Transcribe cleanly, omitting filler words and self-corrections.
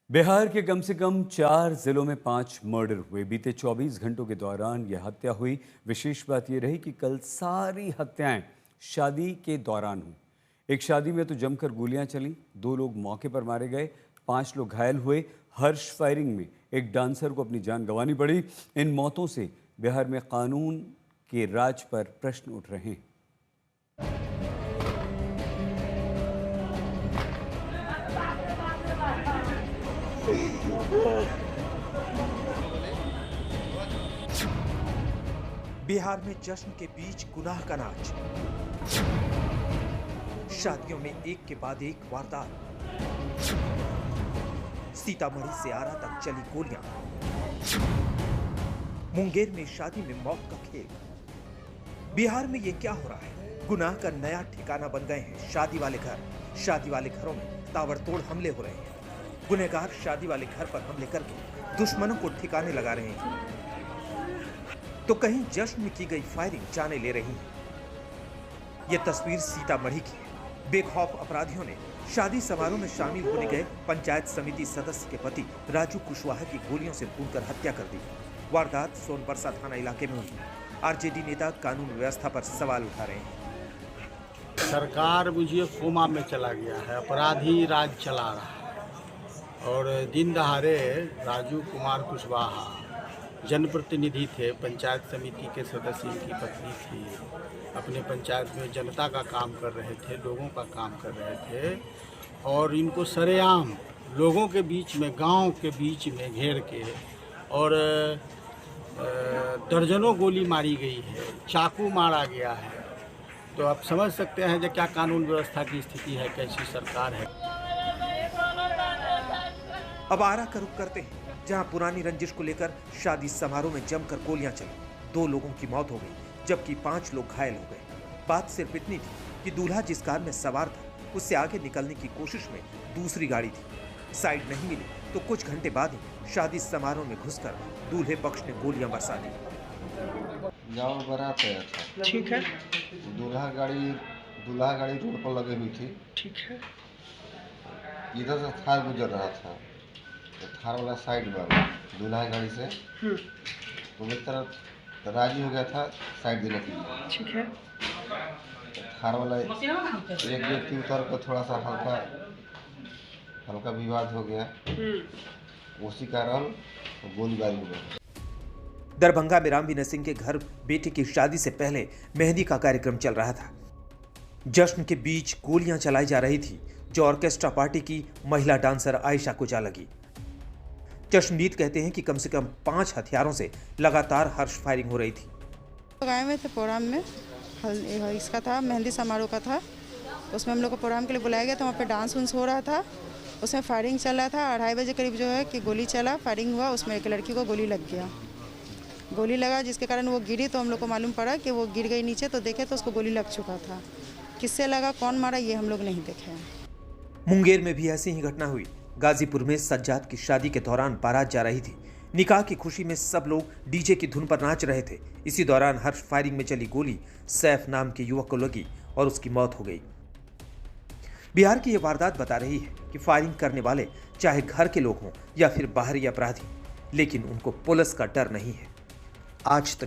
बिहार के कम से कम 4 जिलों में 5 मर्डर हुए। बीते 24 घंटों के दौरान यह हत्या हुई। विशेष बात यह रही कि कल सारी हत्याएं शादी के दौरान हुई। एक शादी में तो जमकर गोलियां चली, 2 लोग मौके पर मारे गए, 5 लोग घायल हुए। हर्ष फायरिंग में एक डांसर को अपनी जान गंवानी पड़ी। इन मौतों से बिहार में कानून के राज पर प्रश्न उठ रहे हैं। बिहार में जश्न के बीच गुनाह का नाच। शादियों में एक के बाद एक वारदात। सीतामढ़ी से आरा तक चली गोलियां। मुंगेर में शादी में मौत का खेल। बिहार में ये क्या हो रहा है? गुनाह का नया ठिकाना बन गए हैं शादी वाले घर। शादी वाले घरों में ताबड़तोड़ हमले हो रहे हैं। गुनहगार शादी वाले घर पर हमले करके दुश्मनों को ठिकाने लगा रहे हैं, तो कहीं जश्न में की गई फायरिंग जाने ले रही है। यह तस्वीर सीतामढ़ी की है। बेखौफ अपराधियों ने शादी समारोह में शामिल होने गए पंचायत समिति सदस्य के पति राजू कुशवाहा की गोलियों से भूनकर हत्या कर दी। वारदात सोनबरसा थाना इलाके में हुई। आरजेडी नेता कानून व्यवस्था पर सवाल उठा रहे हैं। सरकार मुझे कोमा में चला गया है, अपराधी राज चला रहा है और दिन दहाड़े राजू कुमार कुशवाहा जनप्रतिनिधि थे, पंचायत समिति के सदस्य की पत्नी थी, अपने पंचायत में जनता का काम कर रहे थे, लोगों का काम कर रहे थे और इनको सरेआम लोगों के बीच में, गांव के बीच में घेर के और दर्जनों गोली मारी गई है, चाकू मारा गया है। तो आप समझ सकते हैं जो क्या कानून व्यवस्था की स्थिति है, कैसी सरकार है। अब आरा का रुख करते हैं, जहां पुरानी रंजिश को लेकर शादी समारोह में जमकर गोलियां चली। 2 लोगों की मौत हो गई, जबकि 5 लोग घायल हो गए। बात सिर्फ इतनी थी कि दूल्हा जिस कार में सवार था, उससे आगे निकलने की कोशिश में दूसरी गाड़ी थी। साइड नहीं मिली तो कुछ घंटे बाद ही शादी समारोह में घुसकर दूल्हे पक्ष ने गोलियां बरसा दी। गाँव बारात है। अच्छा, ठीक है, दूल्हा गाड़ी रोड पर लगी हुई थी। ठीक है। इधर से थार गुजर रहा था, तो थार वाला साइड में दूल्हा गाड़ी से तो एक तरफ राजी हो गया था साइड देने के लिए। ठीक है। तो थार वाला एक व्यक्ति उतर कर थोड़ा सा हल्का विवाद हो गया, उसी कारण गोलीबारी हो गई। दरभंगा में रामवीर सिंह के घर बेटे की शादी से पहले मेहंदी का कार्यक्रम चल रहा था। जश्न के बीच गोलियां चलाई जा रही थी, जो ऑर्केस्ट्रा पार्टी की महिला डांसर आयशा को जा लगी। चश्मदीद कहते हैं कि कम से कम 5 हथियारों से लगातार हर्ष फायरिंग हो रही थी। गाँव में थे, प्रोग्राम में इसका था, मेहंदी समारोह का था। उसमें हम लोग को प्रोग्राम के लिए बुलाया गया था। वहाँ पे डांस उन्स हो रहा था, उसमें फायरिंग चल रहा था। 2:30 बजे करीब जो है कि गोली चला, फायरिंग हुआ, उसमें एक लड़की को गोली लग गया। गोली लगा जिसके कारण वो गिरी, तो हम लोग को मालूम पड़ा कि वो गिर गई नीचे, तो देखे तो उसको गोली लग चुका था। किससे लगा, कौन मारा, ये हम लोग नहीं देखे हैं। मुंगेर में भी ऐसी ही घटना हुई। गाजीपुर में सज्जाद की शादी के दौरान बारात जा रही थी। निकाह की खुशी में सब लोग डीजे की धुन पर नाच रहे थे। इसी दौरान हर्ष फायरिंग में चली गोली सैफ नाम के युवक को लगी और उसकी मौत हो गई। बिहार की यह वारदात बता रही है कि फायरिंग करने वाले चाहे घर के लोग हों या फिर बाहरी अपराधी, लेकिन उनको पुलिस का डर नहीं है। आज तक